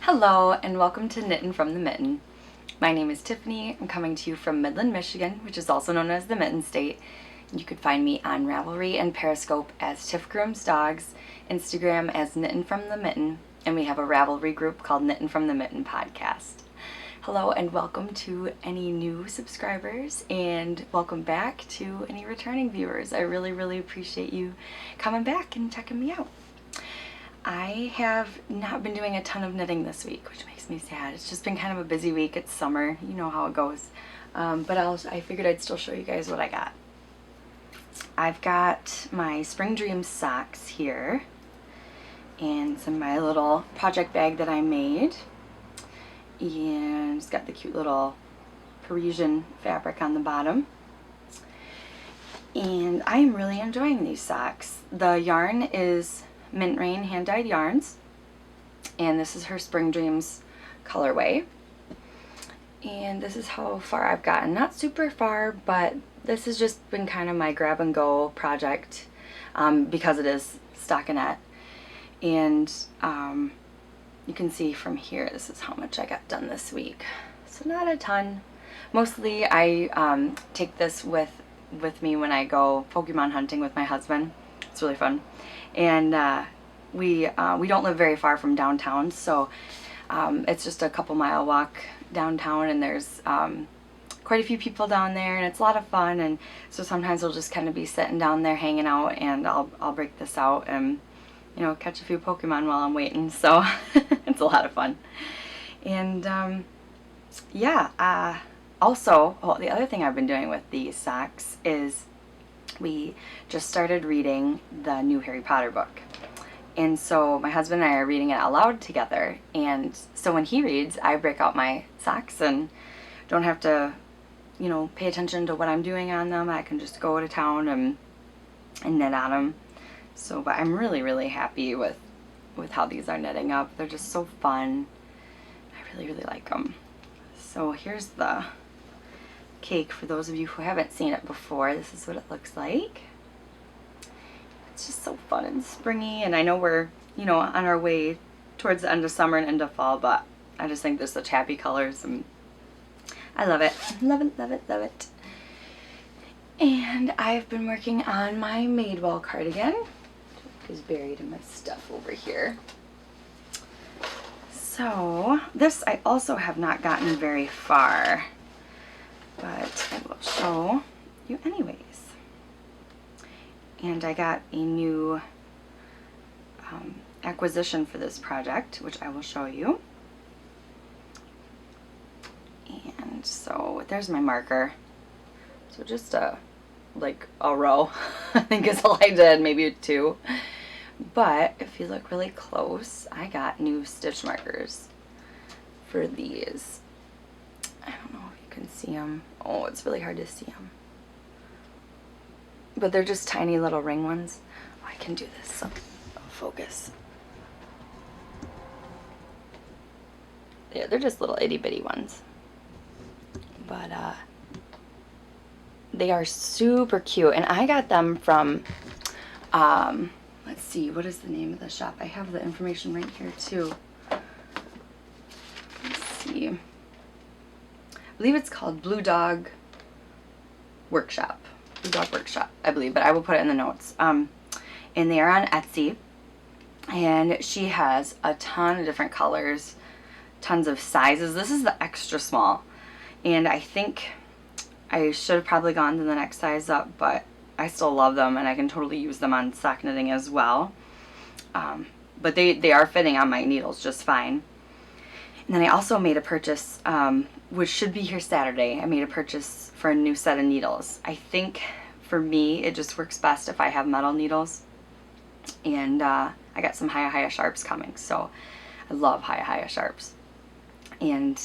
Hello and welcome to Knittin from the Mitten. My name is Tiffany. I'm coming to you from Midland, Michigan, which is also known as the Mitten State. You could find me on Ravelry and Periscope as Tiff Grooms Dogs, Instagram as Knittin from the Mitten, and we have a Ravelry group called Knittin from the Mitten Podcast. Hello and welcome to any new subscribers, and welcome back to any returning viewers. I really appreciate you coming back and checking me out. I have not been doing a ton of knitting this week, which makes me sad. It's just been kind of a busy week. It's summer, you know how it goes. But I figured I'd still show you guys what I got. I've got my Spring Dreams socks here, and some of my little project bag that I made, and it's got the cute little Parisian fabric on the bottom. And I am really enjoying these socks. The yarn is Mint Rain hand-dyed yarns, and this is her Spring Dreams colorway, and this is how far I've gotten. Not super far, but this has just been kind of my grab and go project because it is stockinette, and you can see from here this is how much I got done this week. So not a ton. Mostly I take this with me when I go Pokemon hunting with my husband. It's really fun. And we don't live very far from downtown, so it's just a couple mile walk downtown, and there's quite a few people down there, and it's a lot of fun. And so sometimes we'll just kind of be sitting down there hanging out, and I'll break this out and, you know, catch a few Pokemon while I'm waiting. So it's a lot of fun. And yeah, also, the other thing I've been doing with these socks is we just started reading the new Harry Potter book. And so my husband and I are reading it out loud together. And so when he reads, I break out my socks and don't have to, you know, pay attention to what I'm doing on them. I can just go to town and knit on them. So, but I'm really happy with how these are knitting up. They're just so fun. I really like them. So here's the cake for those of you who haven't seen it before. This is what it looks like. It's just so fun and springy, and I know we're, you know, on our way towards the end of summer and into fall, but I just think they're such happy colors, and I love it. Love it. And I've been working on my Madewell cardigan, which is buried in my stuff over here. So this I also have not gotten very far, but I will show you anyways. And I got a new acquisition for this project, which I will show you. And so there's my marker. So just like a row, I think is all I did, maybe two. But if you look really close, I got new stitch markers for these. I don't know if you can see them. Oh, it's really hard to see them. But they're just tiny little ring ones. Oh, I can do this, so I'll focus. Yeah, they're just little itty bitty ones. But they are super cute. And I got them from, let's see, what is the name of the shop? I have the information right here too. Let's see. I believe it's called Blue Dog Workshop, I believe, but I will put it in the notes. And they are on Etsy, and she has a ton of different colors, tons of sizes. This is the extra small, and I think I should have probably gone to the next size up, but I still love them, and I can totally use them on sock knitting as well. But they are fitting on my needles just fine. And then I also made a purchase, which should be here Saturday. I made a purchase for a new set of needles. I think for me it just works best if I have metal needles. And I got some Hiya Sharps coming, so I love Hiya Sharps. And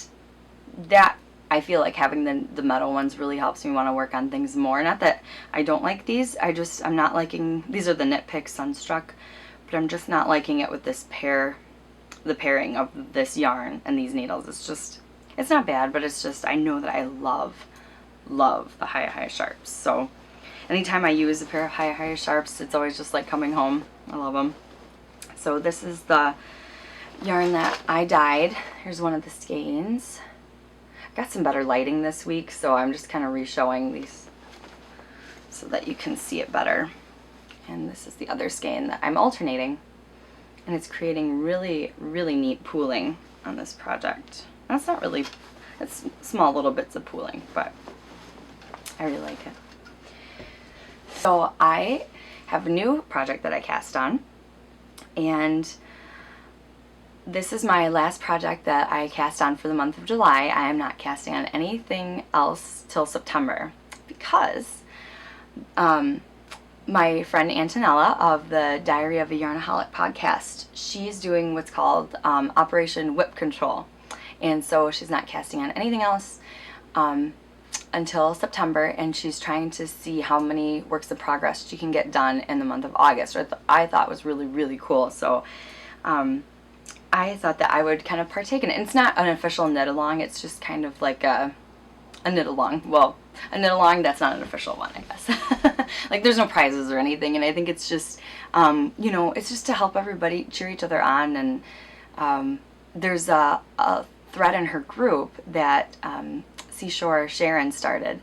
that, I feel like having the metal ones really helps me want to work on things more. Not that I don't like these, I'm not liking, these are the Knit Pick Sunstruck, but I'm just not liking it with this the pairing of this yarn and these needles. It's not bad, but it's just, I know that I love the Hiya Sharps. So anytime I use a pair of Hiya Sharps, it's always just like coming home. I love them. So this is the yarn that I dyed. Here's one of the skeins. Got some better lighting this week, so I'm just kind of re-showing these so that you can see it better. And this is the other skein that I'm alternating, and it's creating really, really neat pooling on this project. That's not really, it's small little bits of pooling, but I really like it. So I have a new project that I cast on, and this is my last project that I cast on for the month of July. I am not casting on anything else till September because my friend Antonella of the Diary of a Yarnaholic podcast, she's doing what's called Operation Whip Control. And so she's not casting on anything else until September, and she's trying to see how many works of progress she can get done in the month of August, which I thought was really, really cool. So I thought that I would kind of partake in it. And it's not an official knit-along, it's just kind of like a knit-along. Well, a knit-along that's not an official one, I guess. Like, there's no prizes or anything, and I think it's just, you know, it's just to help everybody cheer each other on. And there's a thread in her group that Seashore Sharon started,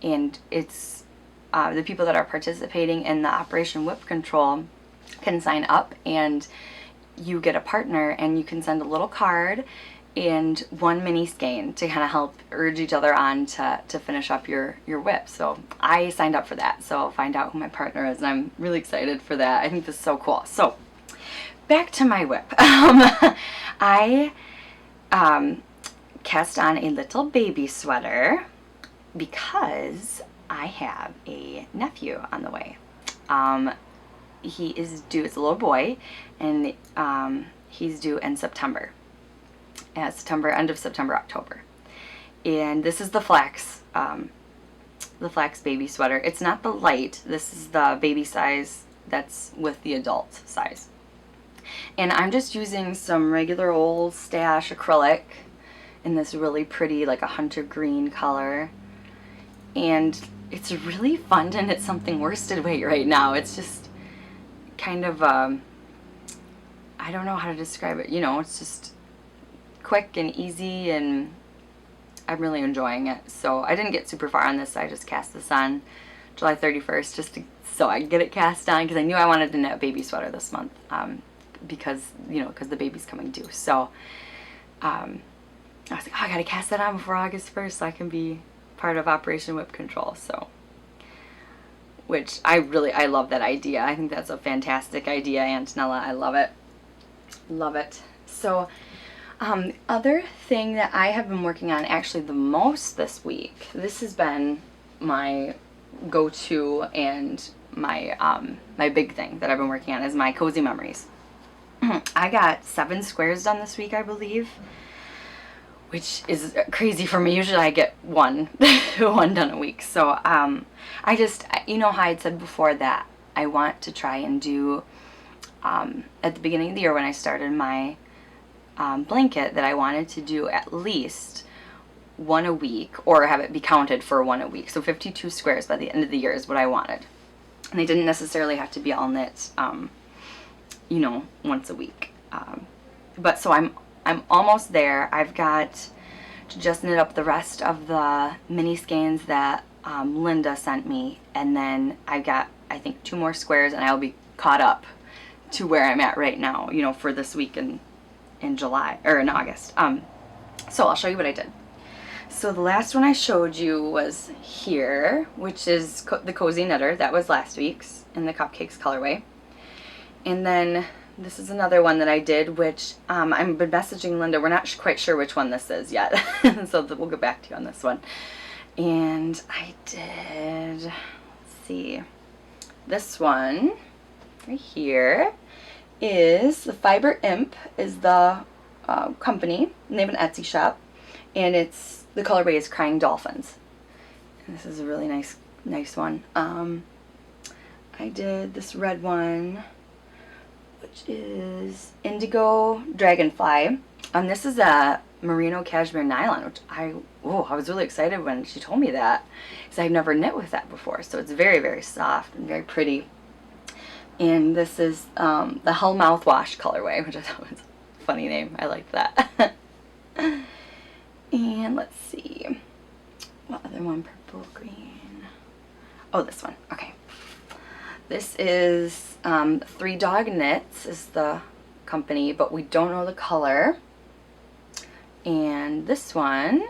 and it's the people that are participating in the Operation Whip Control can sign up, and you get a partner, and you can send a little card and one mini skein to kind of help urge each other on to finish up your whip. So I signed up for that, so I'll find out who my partner is, and I'm really excited for that. I think this is so cool. So back to my whip. I cast on a little baby sweater because I have a nephew on the way. He is due, it's a little boy, and he's due in September. End of September, October. And this is the flax baby sweater. It's not the light, this is the baby size that's with the adult size. And I'm just using some regular old Stash acrylic in this really pretty, like a hunter green color. And it's really fun to knit something worsted weight right now. It's just kind of, I don't know how to describe it. You know, it's just quick and easy, and I'm really enjoying it. So I didn't get super far on this. I just cast this on July 31st just so I could get it cast on, because I knew I wanted to knit a baby sweater this month, because, you know, because the baby's coming due. So I was like, oh, I gotta cast that on before August 1st so I can be part of Operation Whip Control. So, which I love that idea. I think that's a fantastic idea, Antonella. I love it. Love it. So, other thing that I have been working on actually the most this week, this has been my go-to and my my big thing that I've been working on, is my cozy memories. I got 7 squares done this week, I believe, which is crazy for me. Usually I get one done a week. So I just, you know how I'd said before that I want to try and do at the beginning of the year when I started my blanket, that I wanted to do at least one a week, or have it be counted for one a week. So 52 squares by the end of the year is what I wanted. And they didn't necessarily have to be all knit, you know, once a week. But so I'm almost there. I've got to just knit up the rest of the mini skeins that Linda sent me, and then I've got, I think, 2 more squares, and I'll be caught up to where I'm at right now, you know, for this week in July, or in August. So I'll show you what I did. So the last one I showed you was here, which is the Cozy Knitter. That was last week's in the Cupcakes colorway. And then this is another one that I did, which I've been messaging Linda. We're not quite sure which one this is yet. So we'll get back to you on this one. And I did, let's see, this one right here is the Fiber Imp, is the company, and they have an Etsy shop, and it's, the colorway is Crying Dolphins. And this is a really nice one. I did this red one, which is Indigo Dragonfly. This is a merino cashmere nylon, which I was really excited when she told me that, because I've never knit with that before. So it's very, very soft and very pretty. And this is the Hell Mouthwash colorway, which I thought was funny name. I like that. And let's see. What other one? Purple, green. Oh, this one. Okay. This is Three Dog Knits is the company, but we don't know the color. And this one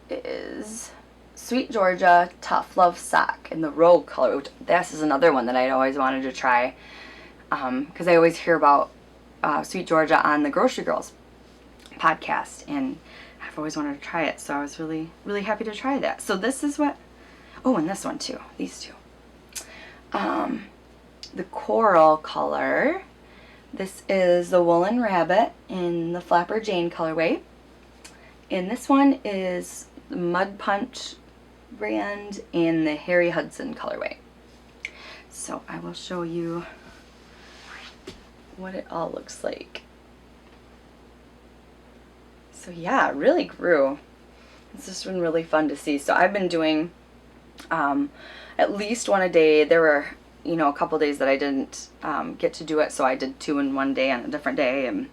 is Sweet Georgia Tough Love Sock in the Rogue color. This is another one that I'd always wanted to try because I always hear about Sweet Georgia on the Grocery Girls podcast, and I've always wanted to try it, so I was really, really happy to try that. So this is what, oh, and this one too, these two. The coral color, this is the Woolen Rabbit in the Flapper Jane colorway, and this one is the Mud Punch brand in the Harry Hudson colorway. So I will show you what it all looks like. So yeah, it really grew. It's just been really fun to see. So I've been doing at least one a day. There were, you know, a couple days that I didn't get to do it, so I did 2 in one day on a different day, and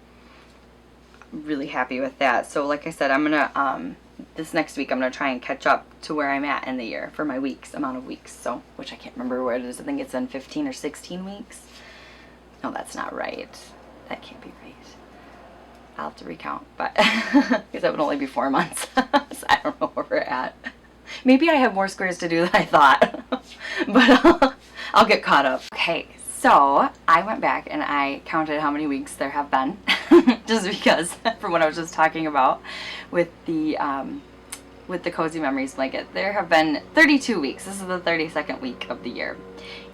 I'm really happy with that. So like I said, I'm gonna this next week I'm gonna try and catch up to where I'm at in the year for my amount of weeks. So, which I can't remember where it is. I think it's in 15 or 16 weeks. No, that's not right. That can't be right. I'll have to recount, but because that would only be 4 months. So I don't know where we're at. Maybe I have more squares to do than I thought, but I'll get caught up. Okay, so I went back and I counted how many weeks there have been, just because from what I was just talking about with the Cozy Memories blanket. There have been 32 weeks. This is the 32nd week of the year,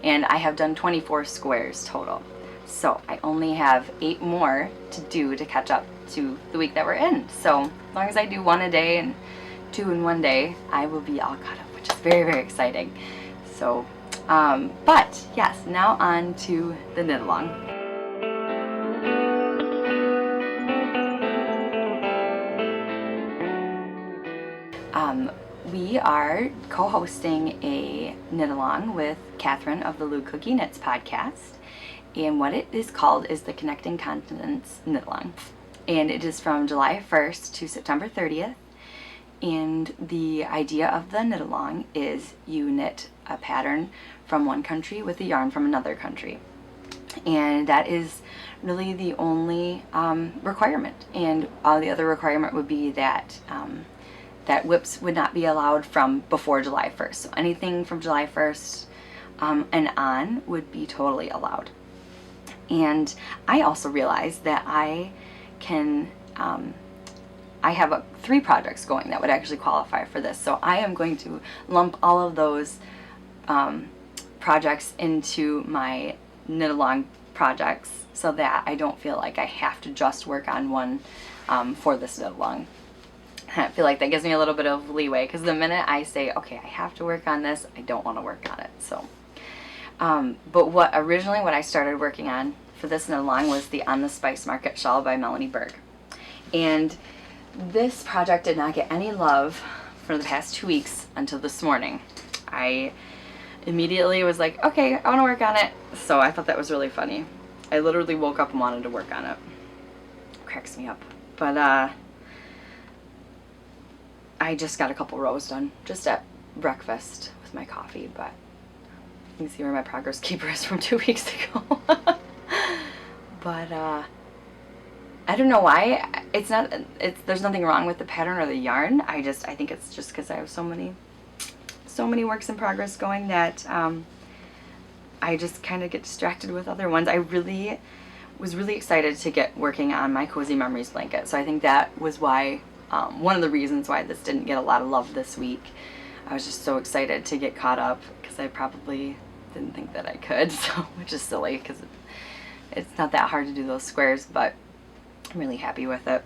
and I have done 24 squares total. So I only have 8 more to do to catch up to the week that we're in. So as long as I do 1 a day and 2 in one day, I will be all caught up, which is very, very exciting. So, but yes, now on to the knit along. We are co-hosting a knit along with Catherine of the Lou Cookie Knits podcast. And what it is called is the Connecting Continents Knit Along. And it is from July 1st to September 30th. And the idea of the knit along is you knit a pattern from one country with a yarn from another country. And that is really the only requirement. And the other requirement would be that that whips would not be allowed from before July 1st. So anything from July 1st and on would be totally allowed. And I also realized that I can, I have 3 projects going that would actually qualify for this. So I am going to lump all of those projects into my knit along projects so that I don't feel like I have to just work on one for this knit along. I feel like that gives me a little bit of leeway, because the minute I say, okay, I have to work on this, I don't want to work on it. So. But what I started working on for this knit along was the On the Spice Market shawl by Melanie Berg. And this project did not get any love for the past 2 weeks until this morning. I immediately was like, okay, I want to work on it. So I thought that was really funny. I literally woke up and wanted to work on it. Cracks me up. But I just got a couple rows done just at breakfast with my coffee, but you can see where my progress keeper is from 2 weeks ago. But I don't know why. There's nothing wrong with the pattern or the yarn. I think it's just because I have so many works in progress going that I just kind of get distracted with other ones. I was really excited to get working on my Cozy Memories blanket. So I think that was why, one of the reasons why this didn't get a lot of love this week. I was just so excited to get caught up because I probably didn't think that I could, so, which is silly because it's not that hard to do those squares, but I'm really happy with it.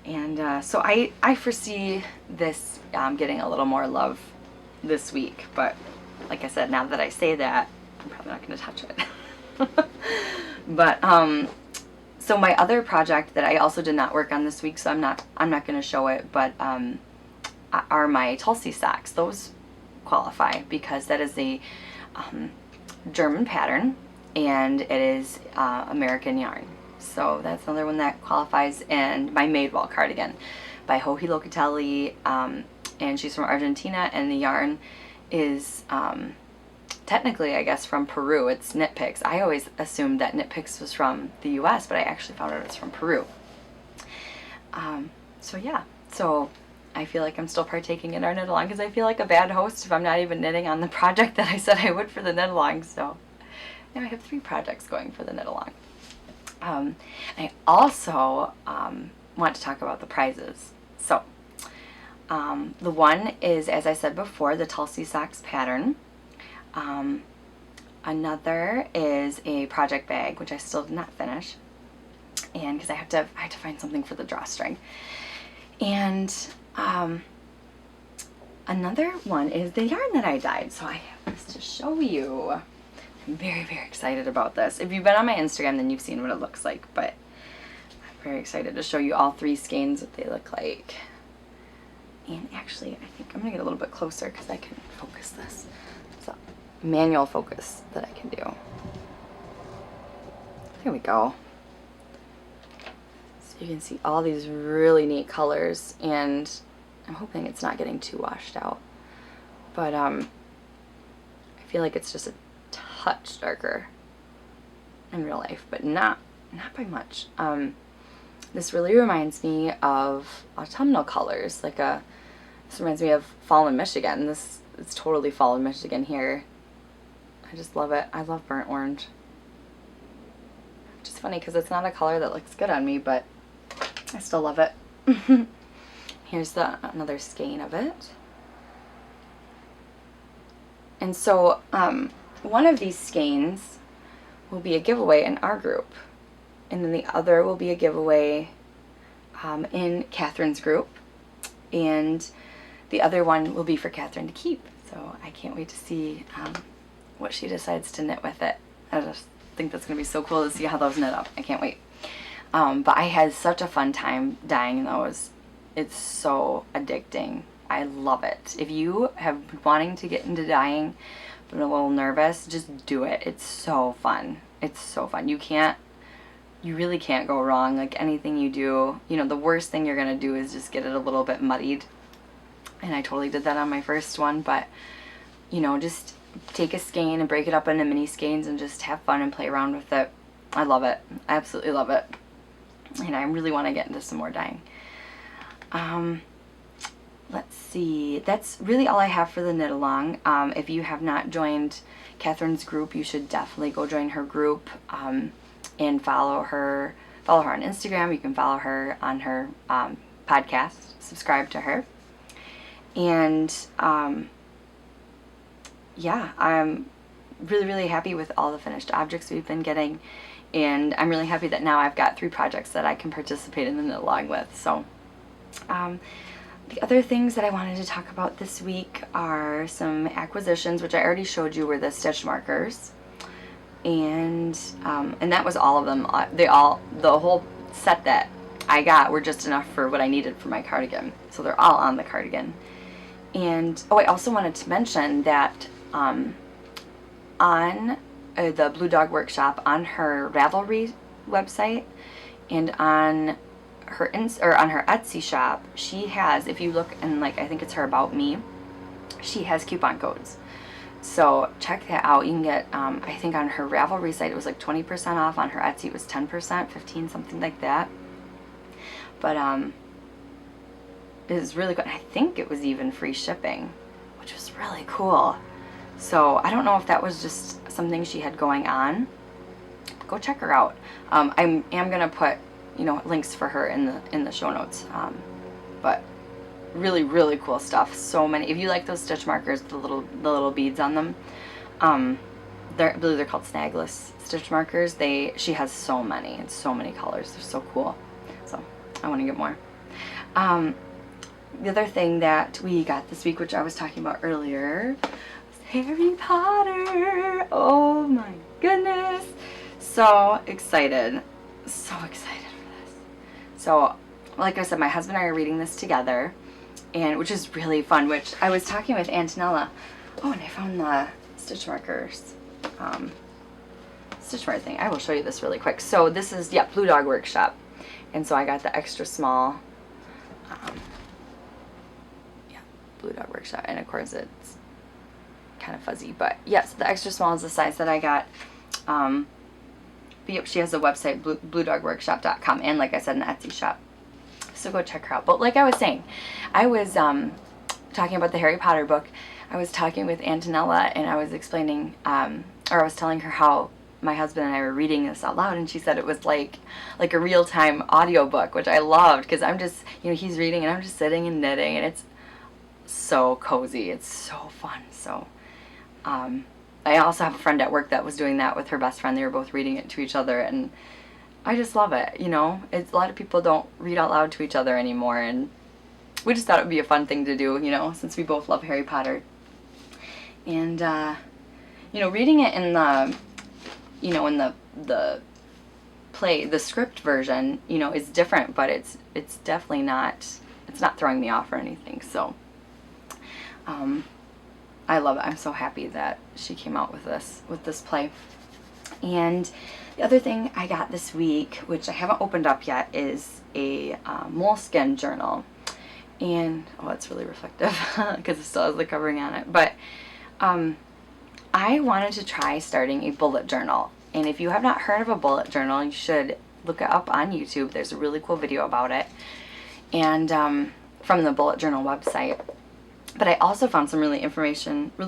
And so I foresee this getting a little more love this week, but like I said, now that I say that, I'm probably not going to touch it. But so my other project that I also did not work on this week, so I'm not going to show it, but are my Tulsi socks. Those qualify because that is a German pattern, and it is American yarn. So that's another one that qualifies. And my Madewell cardigan by Joji Locatelli, and she's from Argentina, and the yarn is technically, I guess, from Peru. It's Knit Picks. I always assumed that Knit Picks was from the US, but I actually found out it's from Peru. So yeah, so I feel like I'm still partaking in our knit along, because I feel like a bad host if I'm not even knitting on the project that I said I would for the knit along. So now I have 3 projects going for the knit along. I also want to talk about the prizes. So the one is, as I said before, the Tulsi Socks pattern. Another is a project bag, which I still did not finish, and because I had to find something for the drawstring. And another one is the yarn that I dyed. So I have this to show you. I'm very, very excited about this. If you've been on my Instagram, then you've seen what it looks like, but I'm very excited to show you all 3 skeins, what they look like. And actually, I think I'm gonna get a little bit closer because I can focus this. It's a manual focus that I can do. There we go. So you can see all these really neat colors, and I'm hoping it's not getting too washed out. But I feel like it's just a touch darker in real life, but not by much. This really reminds me of autumnal colors. This reminds me of fall in Michigan. It's totally fall in Michigan here. I just love it. I love burnt orange. Which is funny because it's not a color that looks good on me, but I still love it. Here's another skein of it. And so one of these skeins will be a giveaway in our group, and then the other will be a giveaway in Catherine's group, and the other one will be for Catherine to keep. So I can't wait to see what she decides to knit with it. I just think that's going to be so cool to see how those knit up. I can't wait. But I had such a fun time dyeing those. It's so addicting. I love it. If you have been wanting to get into dyeing but a little nervous, just do it. It's so fun. It's so fun. You really can't go wrong. Like anything you do, the worst thing you're gonna do is just get it a little bit muddied. And I totally did that on my first one, but just take a skein and break it up into mini skeins and just have fun and play around with it. I love it. I absolutely love it. And I really want to get into some more dyeing. Let's see. That's really all I have for the knit along. If you have not joined Catherine's group, you should definitely go join her group and follow her. Follow her on Instagram. You can follow her on her podcast. Subscribe to her. And yeah, I'm really, really happy with all the finished objects we've been getting. And I'm really happy that now I've got 3 projects that I can participate in the knit along with. So the other things that I wanted to talk about this week are some acquisitions, which I already showed you were the stitch markers, and that was all of them. The whole set that I got were just enough for what I needed for my cardigan, so they're all on the cardigan. And oh, I also wanted to mention that on the Blue Dog Workshop, on her Ravelry website and on her on her Etsy shop, she has, if you look in, I think it's her About Me, she has coupon codes. So check that out. You can get, I think on her Ravelry site it was 20% off. On her Etsy it was 10%, 15, something like that. But it was really good. I think it was even free shipping, which was really cool. So I don't know if that was just something she had going on. Go check her out. I am gonna put links for her in the show notes. But really, really cool stuff. So many. If you like those stitch markers, the little beads on them, I believe they're called snagless stitch markers. She has so many and so many colors. They're so cool. So I want to get more. The other thing that we got this week, which I was talking about earlier, was Harry Potter. Oh my goodness. So excited. So excited for this. So, like I said, my husband and I are reading this together, and which is really fun, which I was talking with Antonella. Oh, and I found the stitch markers. stitchmark thing. I will show you this really quick. So this is, yeah, Blue Dog Workshop. And so I got the extra small, yeah, Blue Dog Workshop. And of course it's kind of fuzzy, but yes, the extra small is the size that I got. But yep, she has a website, bluedogworkshop.com, and like I said, an Etsy shop. So go check her out. But like I was saying, I was talking about the Harry Potter book. I was talking with Antonella, and I was explaining, or I was telling her how my husband and I were reading this out loud, and she said it was like a real-time audio book, which I loved, because I'm just, you know, he's reading and I'm just sitting and knitting, and it's so cozy. It's so fun. So I also have a friend at work that was doing that with her best friend. They were both reading it to each other, and I just love it, you know. It's, a lot of people don't read out loud to each other anymore, and we just thought it would be a fun thing to do, you know, since we both love Harry Potter. And, you know, reading it in the, you know, in the play, the script version, you know, is different, but it's definitely not, it's not throwing me off or anything, so, I love it. I'm so happy that she came out with this play. And the other thing I got this week, which I haven't opened up yet, is a moleskin journal. And, oh, it's really reflective because it still has the covering on it. But I wanted to try starting a bullet journal. And if you have not heard of a bullet journal, you should look it up on YouTube. There's a really cool video about it. And from the bullet journal website. But I also found some really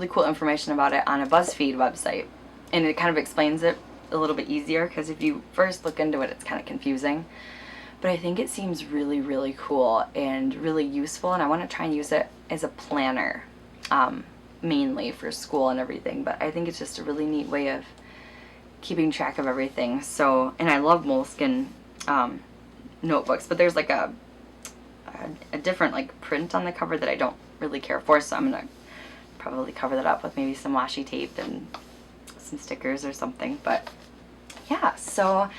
cool information about it on a BuzzFeed website. And it kind of explains it a little bit easier, because if you first look into it, it's kind of confusing. But I think it seems really, really cool and really useful, and I want to try and use it as a planner, mainly for school and everything. But I think it's just a really neat way of keeping track of everything. So, and I love moleskin notebooks, but there's like a different like print on the cover that I don't really care for, so I'm gonna probably cover that up with maybe some washi tape and some stickers or something. But yeah, so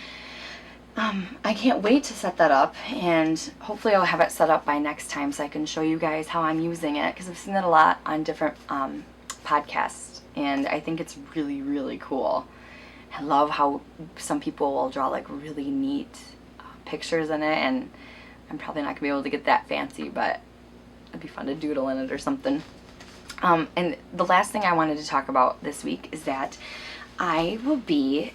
I can't wait to set that up, and hopefully I'll have it set up by next time so I can show you guys how I'm using it, because I've seen it a lot on different podcasts, and I think it's really, really cool. I love how some people will draw like really neat pictures in it, and I'm probably not gonna be able to get that fancy, but it'd be fun to doodle in it or something. And the last thing I wanted to talk about this week is that I will be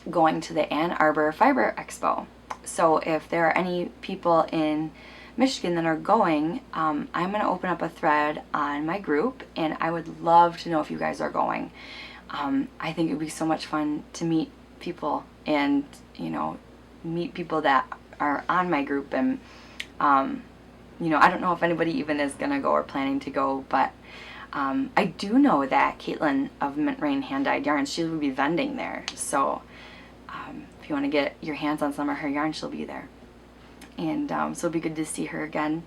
going to the Ann Arbor Fiber Expo. So if there are any people in Michigan that are going, I'm going to open up a thread on my group, and I would love to know if you guys are going. I think it would be so much fun to meet people, and, you know, meet people that are on my group, and you know, I don't know if anybody even is gonna go or planning to go, but I do know that Caitlin of Mitten Hand-Dyed Yarns, she will be vending there. So if you want to get your hands on some of her yarn, she'll be there. And so it'll be good to see her again.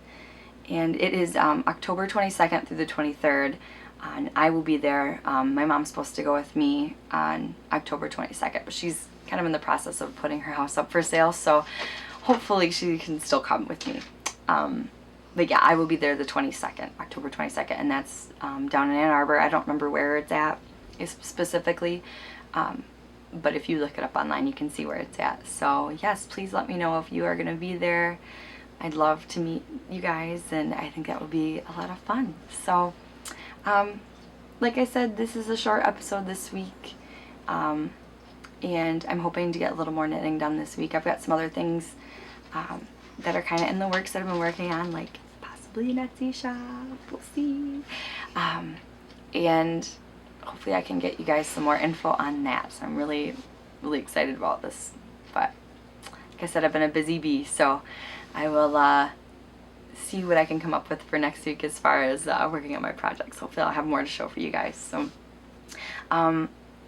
And it is October 22nd through the 23rd. And I will be there. My mom's supposed to go with me on October 22nd, but she's kind of in the process of putting her house up for sale, so hopefully she can still come with me. But yeah, I will be there the 22nd, October 22nd, and that's down in Ann Arbor. I don't remember where it's at specifically, but if you look it up online, you can see where it's at. So yes, please let me know if you are going to be there. I'd love to meet you guys, and I think that would be a lot of fun. So, like I said, this is a short episode this week, and I'm hoping to get a little more knitting done this week. I've got some other things that are kind of in the works that I've been working on, like possibly an Etsy shop, we'll see, and hopefully I can get you guys some more info on that. So I'm really, really excited about this. But like I said, I've been a busy bee, so I will see what I can come up with for next week as far as working on my projects. Hopefully I'll have more to show for you guys. So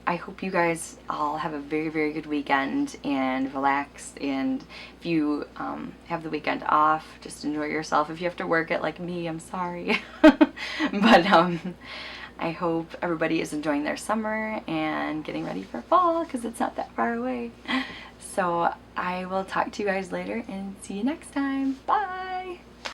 I hope you guys all have a very, very good weekend and relaxed, and if you have the weekend off, just enjoy yourself. If you have to work it like me, I'm sorry. But I hope everybody is enjoying their summer and getting ready for fall, because it's not that far away. So I will talk to you guys later and see you next time. Bye!